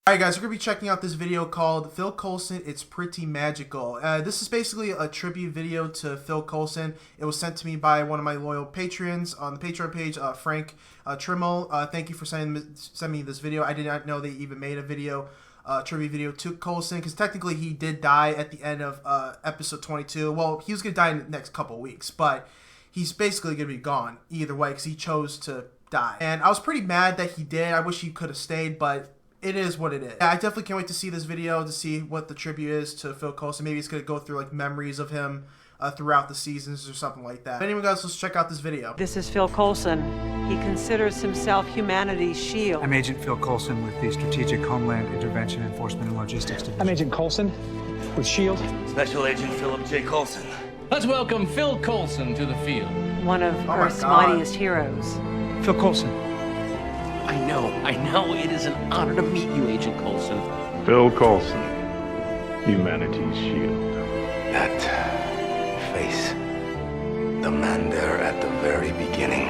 Alright guys, we're going to be checking out this video called Phil Coulson, It's Pretty Magical. This is basically a tribute video to Phil Coulson. It was sent to me by one of my loyal patrons on the Patreon page, Frank Tremel. Thank you for sending me this video. I did not know they even made a video, tribute video to Coulson, because technically he did die at the end of episode 22. Well, he was going to die in the next couple of weeks, but he's basically going to be gone either way because he chose to die. And I was pretty mad that he did. I wish he could have stayed, but it is what it is. I definitely can't wait to see this video, to see what the tribute is to Phil Coulson. Maybe it's going to go through like memories of him throughout the seasons or something like that. But anyway guys, let's check out this video. This is Phil Coulson. He considers himself humanity's shield. I'm Agent Phil Coulson with the Strategic Homeland Intervention Enforcement and Logistics Division. I'm Agent Coulson with s.h.i.e.l.D. Special Agent Philip J. Coulson. Let's welcome Phil Coulson to the field. One of Earth's mightiest heroes. Phil Coulson. I know. It is an honor to meet you, Agent Coulson. Phil Coulson, humanity's shield. That face. The man there at the very beginning.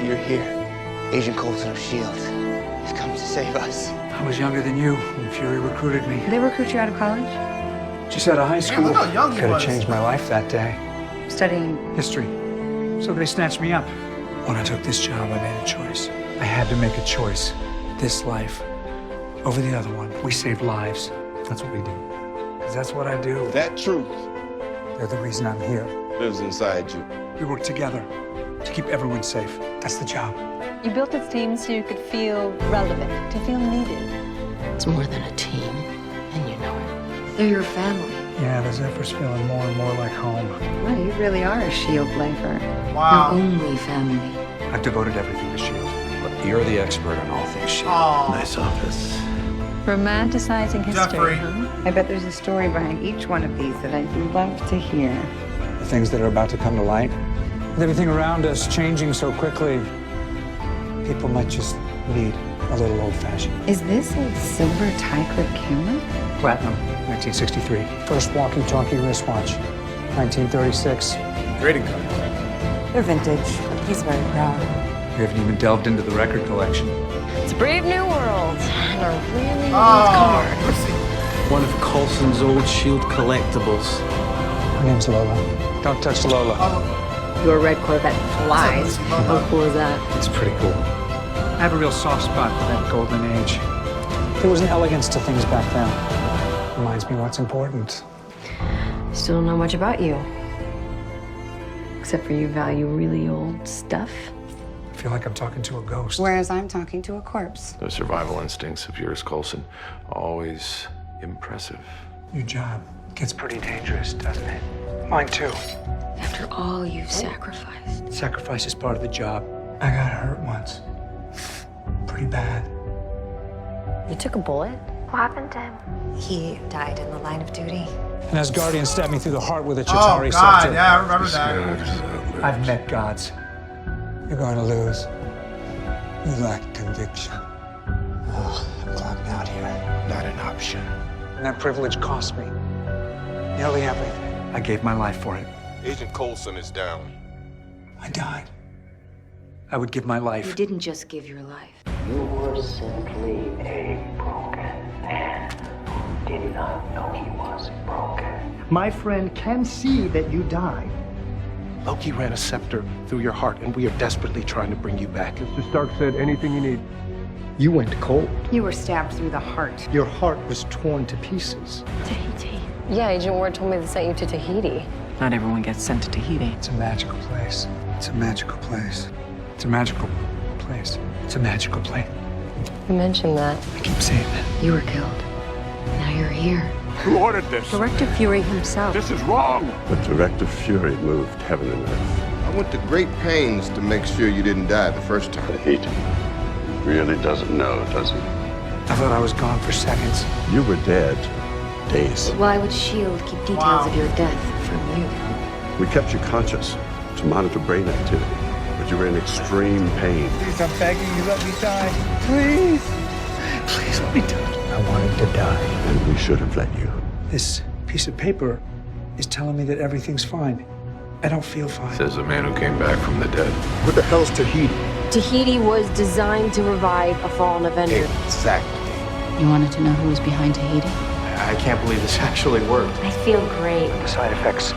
You're here. Agent Coulson of s.h.i.e.l.D. You've come to save us. I was younger than you when Fury recruited me. Did they recruit you out of college? Just out of high school. Look how young he Could have was. changed my life that day. Studying History. So they snatched me up. When I took this job, I made a choice. I had to make a choice. This life over the other one. We save lives. That's what we do. 'Cause that's what I do. That truth They're the reason I'm here. lives inside you. We work together to keep everyone safe. That's the job. You built this team so you could feel relevant, to feel needed. it's more than a team, and you know it. They're your family. Yeah, the Zephyr's feeling more and more like home. Well, you really are a s.h.i.e.L.D. lifer. Wow. Your only family. I've devoted everything to S.h.i.e.L.D. You're the expert on all things shield. Aw. Nice office. Romanticizing history, Jeffrey. huh? I bet there's a story behind each one of these that I'd love to hear. The things that are about to come to light. With everything around us changing so quickly, people might just need a little old-fashioned. Is this a silver tie-clip camera? Platinum, 1963. First walkie-talkie wristwatch, 1936. Trading card. They're vintage. He's very proud. We haven't even delved into the record collection. It's a brave new world, and a really Oh, old car. mercy. One of Coulson's old S.h.i.e.L.D. collectibles. Her name's Lola. Don't touch Lola. Your red Corvette flies. How cool is that? It's pretty cool. I have a real soft spot for that golden age. There was an elegance to things back then. Reminds me what's important. Still don't know much about you. Except for you value really old stuff. I feel like I'm talking to a ghost. Whereas I'm talking to a corpse. The survival instincts of yours, Coulson, always impressive. Your job gets pretty dangerous, doesn't it? Mine too. After all you've sacrificed. Sacrifice is part of the job. I got hurt once. Pretty bad. You took a bullet? What happened to him? He died in the line of duty. An Asgardian stabbed me through the heart with a Oh Chitauri god, scepter. yeah, I remember that. I've met gods. You're going to lose. You lack conviction. Oh, I'm glad I'm out here. Not an option. And that privilege cost me nearly everything. I gave my life for it. Agent Coulson is down. I died. I would give my You life. didn't just give your life. You were simply a broken man who did not know he was broken. My friend can see that you died. Loki ran a scepter through your heart, and we are desperately trying to bring you back. Mr. Stark said anything you need. You went cold. You were stabbed through the heart. Your heart was torn to pieces. Tahiti. Yeah, Agent Ward told me they sent you to Tahiti. Not everyone gets sent to Tahiti. It's a magical place. It's a magical place. It's a magical place. It's a magical place. You mentioned that. I keep saying that. You were killed. Now you're here. Who ordered this? Director Fury himself. This is wrong. But Director Fury moved heaven and earth. I went to great pains to make sure you didn't die the first time. He really doesn't know, does he? I thought I was gone for seconds. You were dead days. Why would s.h.i.e.L.D. keep details of your death from you? We kept you conscious to monitor brain activity, but you were in extreme pain. Please, I'm begging you, let me die. Please. Please let me die. I wanted to die. And we should have let you. This piece of paper is telling me that everything's fine. I don't feel fine. Says the man who came back from the dead. What the hell's Tahiti? Tahiti was designed to revive a fallen Avenger. Exactly. You wanted to know who was behind Tahiti? I can't believe this actually worked. I feel great. The side effects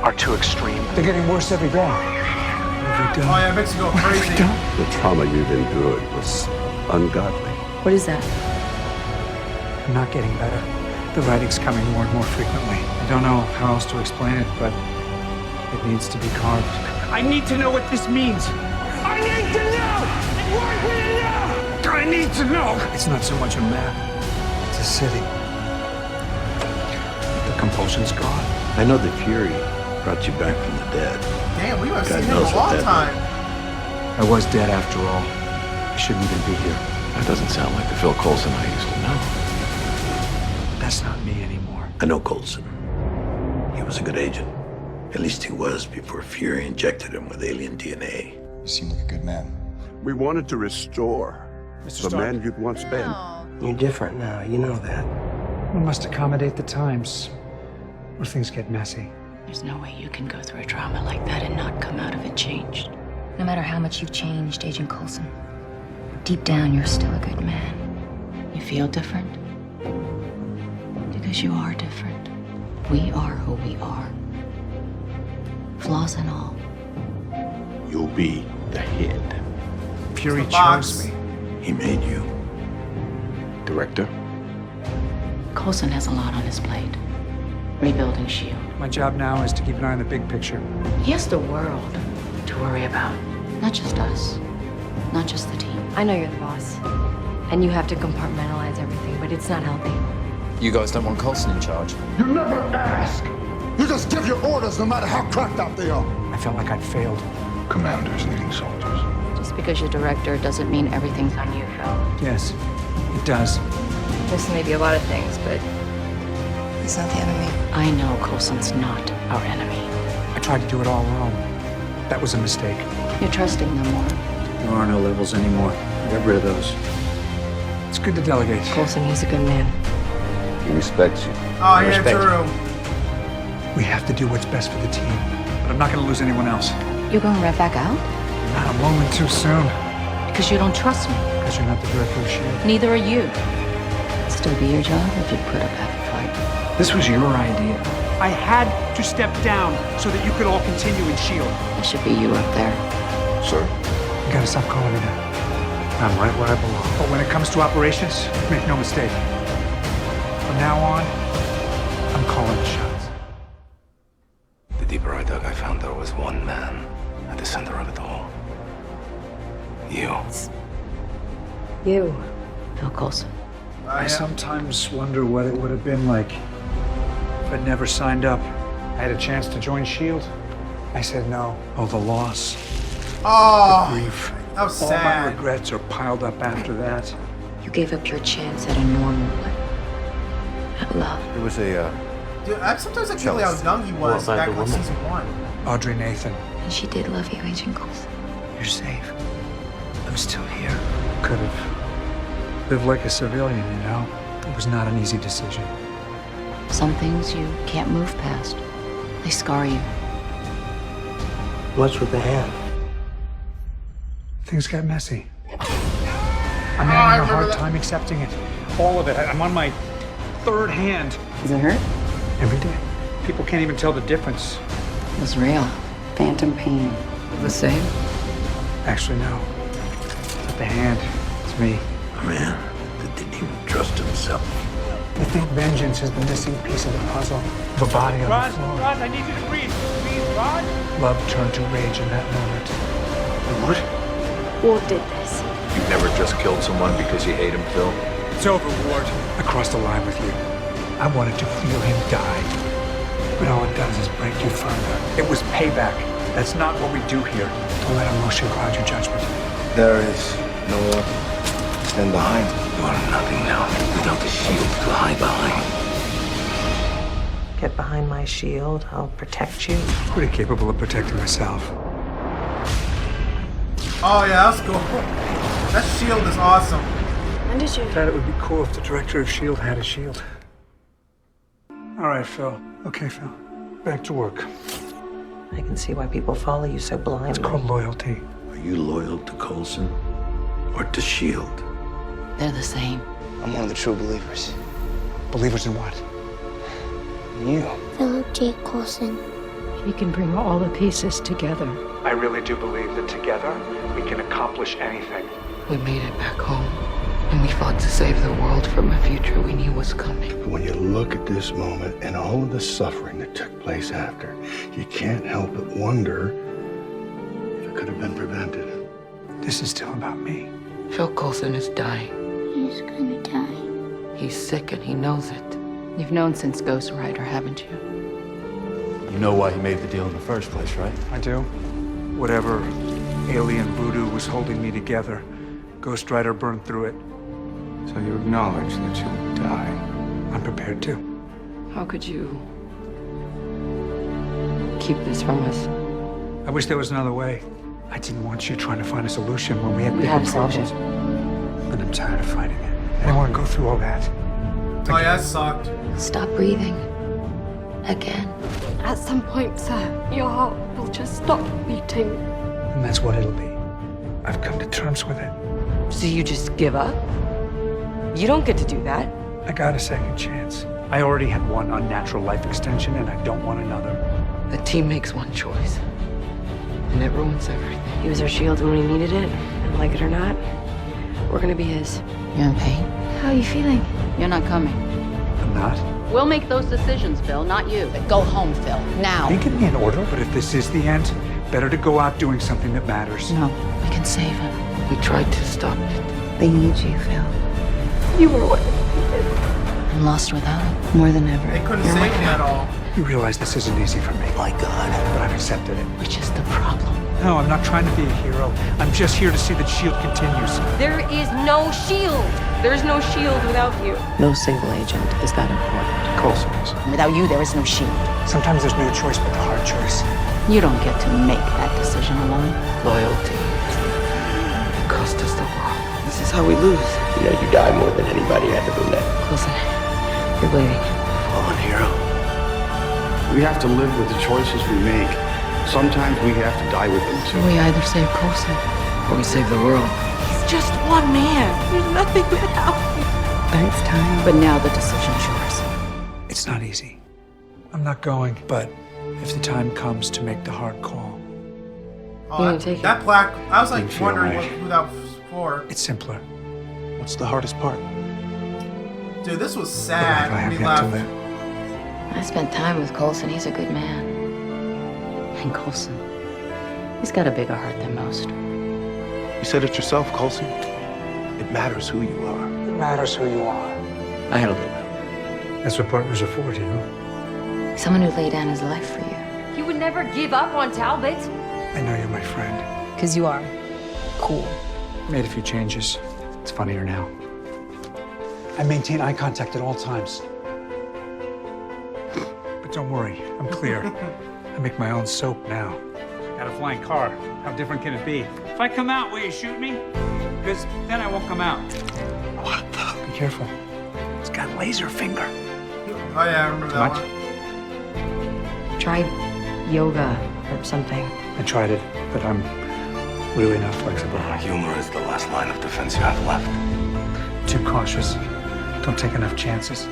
are too extreme. They're getting worse every day. Every day. Oh yeah, it makes you go crazy. The trauma you've endured was ungodly. What is that? I'm not getting better. The writing's coming more and more frequently. I don't know how else to explain it, but it needs to be carved. I need to know what this means. I need to know! What we know! I need to know! It's not so much a map. It's a city. The compulsion's gone. I know the Fury brought you back from the dead. Damn, we haven't God seen him in knows a what long that time. I was dead after all. I shouldn't even be here. That doesn't sound like the Phil Coulson I used to know. That's not me anymore. I know Coulson. He was a good agent. At least he was before Fury injected him with alien DNA. You seem like a good man. We wanted to restore the man you'd once been. You're different now, you know that. We must accommodate the times, or things get messy. There's no way you can go through a trauma like that and not come out of it changed. No matter how much you've changed, Agent Coulson, deep down, you're still a good man. You feel different? Because you are different. We are who we are. Flaws and all. You'll be the head. Fury box. chose me. He made you. Director? Coulson has a lot on his plate. Rebuilding S.h.i.e.L.D. My job now is to keep an eye on the big picture. He has the world to worry about. Not just us. Not just the team. I know you're the boss, and you have to compartmentalize everything, but it's not healthy. You guys don't want Coulson in charge. You never ask. You just give your orders no matter how cracked out they are. I felt like I'd failed. Commanders leading soldiers. Just because you're director doesn't mean everything's on you, Phil. Yes, it does. This may be a lot of things, but he's not the enemy. I know Coulson's not our enemy. I tried to do it all wrong. That was a mistake. You're trusting them more. There are no levels anymore. I got rid of those. It's good to delegate. Coulson, he's a good man. He respects you. Oh yeah, true. We have to do what's best for the team. But I'm not going to lose anyone else. You're going right back out? Not a moment too soon. Because you don't trust me. Because you're not the director of S.h.i.e.L.D. Neither are you. It'd still be your job if you put up half a fight. This was your idea. I had to step down so that you could all continue in S.h.i.E.L.D. It should be you up there. Sir? You gotta stop calling me that. I'm right where I belong. But when it comes to operations, make no mistake. From now on, I'm calling the shots. The deeper I dug, I found there was one man at the center of it all. You. You. Phil Coulson. I sometimes wonder what it would have been like if I'd never signed up. I had a chance to join S.h.i.E.L.D. I said no. Oh, the loss. Oh, the grief. that was All sad. my regrets are piled up after that. You gave up your chance at a normal life. At love. It was a, Dude, sometimes I feel like how young he was back in like season 1. Audrey Nathan. And she did love you, Agent Coulson. You're safe. I'm still here. Could have lived like a civilian, you know? It was not an easy decision. Some things you can't move past. They scar you. What's with the hand? Things got messy. I'm having a hard time accepting it. All of it. I'm on my third hand. Does it hurt? Every day. People can't even tell the difference. It was real. Phantom pain. The same? Actually, no. Not the hand. It's me. a man that didn't even trust himself. I think vengeance is the missing piece of the puzzle. The body on the floor. Rod, I need you to breathe. Please, Rod. Love turned to rage in that moment. What? Ward did this. You've never just killed someone because you hate him, Phil? It's over, Ward. I crossed the line with you. I wanted to feel him die. But all it does is break you further. It was payback. That's not what we do here. Don't let emotion cloud your judgment. There is no one to stand behind. You are nothing now without the shield to hide behind. Get behind my shield. I'll protect you. Pretty capable of protecting myself. Oh yeah, that's cool. That shield is awesome. When did you? I thought it would be cool if the director of S.h.i.E.L.D. had a shield. All right, Phil. Okay, Phil. Back to work. I can see why people follow you so blindly. It's called loyalty. Are you loyal to Coulson or to S.h.i.E.L.D.? They're the same. I'm one of the true believers. Believers in what? You. Philip J. Coulson. He can bring all the pieces together. I really do believe that together we can accomplish anything. We made it back home, and we fought to save the world from a future we knew was coming. But when you look at this moment and all of the suffering that took place after, you can't help but wonder if it could have been prevented. This is still about me. Phil Coulson is dying. He's gonna die. He's sick and he knows it. You've known since Ghost Rider, haven't you? You know why he made the deal in the first place, right? I do. Whatever alien voodoo was holding me together, Ghost Rider burned through it. So you acknowledge that you would die. I'm prepared to. How could you keep this from us? I wish there was another way. I didn't want you trying to find a solution when we had bigger have problems. But I'm tired of fighting it. I don't want to go through all that. Oh yeah, that sucked. Stop breathing. Again. At some point, sir, your heart will just stop beating. And that's what it'll be. I've come to terms with it. So you just give up? You don't get to do that. I got a second chance. I already had one unnatural life extension, and I don't want another. The team makes one choice, and it ruins everything. He was our shield when we needed it, and like it or not, we're gonna be his. You're in pain? How are you feeling? You're not coming. I'm not. We'll make those decisions, Phil, not you. Go home, Phil. Now. You give me an order, but if this is the end, better to go out doing something that matters. No, we can save him. We tried to stop it. They need you, Phil. You were what? I'm lost without him, more than ever. They couldn't save me at all. You realize this isn't easy for me. My God. But I've accepted it. Which is the problem. No, I'm not trying to be a hero. I'm just here to see that S.h.i.e.L.D. continues. There is no shield. There's no shield without you. No single agent is that important. Coulson is. Without you, there is no shield. Sometimes there's no choice but the hard choice. You don't get to make that decision alone. Loyalty. It cost us the world. This is how we lose. You know, you die more than anybody I've ever met. Coulson, you're bleeding. Fallen hero. We have to live with the choices we make. Sometimes we have to die with them too. We either save Coulson Or we save the world. He's just one man. There's nothing without him. Thanks, time. But now the decision's yours. It's not easy. I'm not going, but if the time comes to make the hard call. Oh, that plaque, I was like wondering right. who that was for. It's simpler. What's the hardest part? Dude, this was The sad life I when have he yet to left. live. I spent time with Coulson. He's a good man. And Coulson, he's got a bigger heart than most. You said it yourself, Coulson. It matters who you are. It matters who you are. I had a little. That's what partners are for, you know? Someone who laid down his life for you. You would never give up on Talbot. I know you're my friend. Because you are cool. Made a few changes. It's funnier now. I maintain eye contact at all times. But don't worry, I'm clear. I make my own soap now. Got a flying car. How different can it be? If I come out, will you shoot me? Because then I won't come out. What the? Be careful. It's got laser finger. Oh yeah, I remember that one. Try yoga or something. I tried it, but I'm really not flexible. Humor is the last line of defense you have left. Too cautious. Don't take enough chances.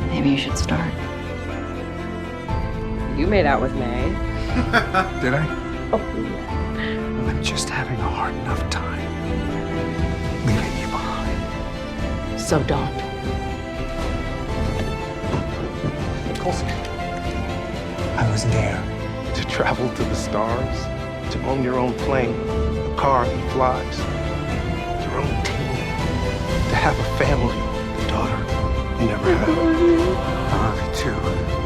Maybe you should start. You made out with May. Did I? Oh. Well, I'm just having a hard enough time leaving you behind. So don't. Coulson. I was there. To travel to the stars, to own your own plane, a car that flies, your own team, to have a family, a daughter you never had. I love you too.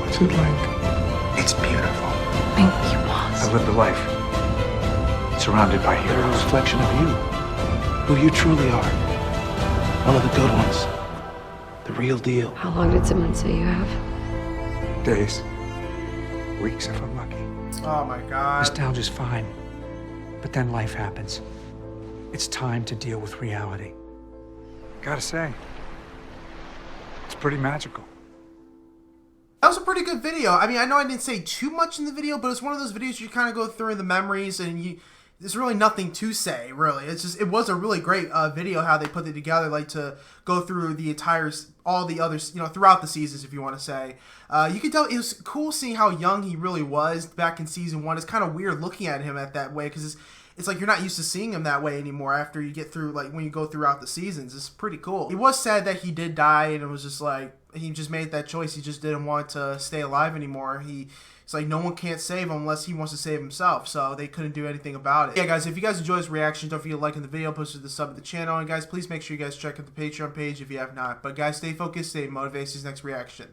What's it like? It's beautiful. Thank you, boss. I lived a life surrounded by They're a heroes. reflection of you, who you truly are. One of the good ones, the real deal. How long did someone say you have? Days. Weeks if I'm lucky. Oh my god. Nostalgia's fine. But then life happens. It's time to deal with reality. Gotta say, it's pretty magical. That was a pretty good video. I mean, I know I didn't say too much in the video, but it's one of those videos you kind of go through the memories and you there's really nothing to say, really. It's just, it was a really great video how they put it together, like to go through the entire, all the others, you know, throughout the seasons, if you want to say. You can tell it was cool seeing how young he really was back in season 1. It's kind of weird looking at him at that way, because it's like you're not used to seeing him that way anymore after you get through, like, when you go throughout the seasons. It's pretty cool. It was sad that he did die, and it was just like, he just made that choice. He just didn't want to stay alive anymore. It's like no one can't save him unless he wants to save himself, so they couldn't do anything about it. Yeah, guys, if you guys enjoyed this reaction, don't forget to like the video, post the sub to the channel, and guys, please make sure you guys check out the Patreon page if you have not. But guys, stay focused, stay motivated. See you next reaction.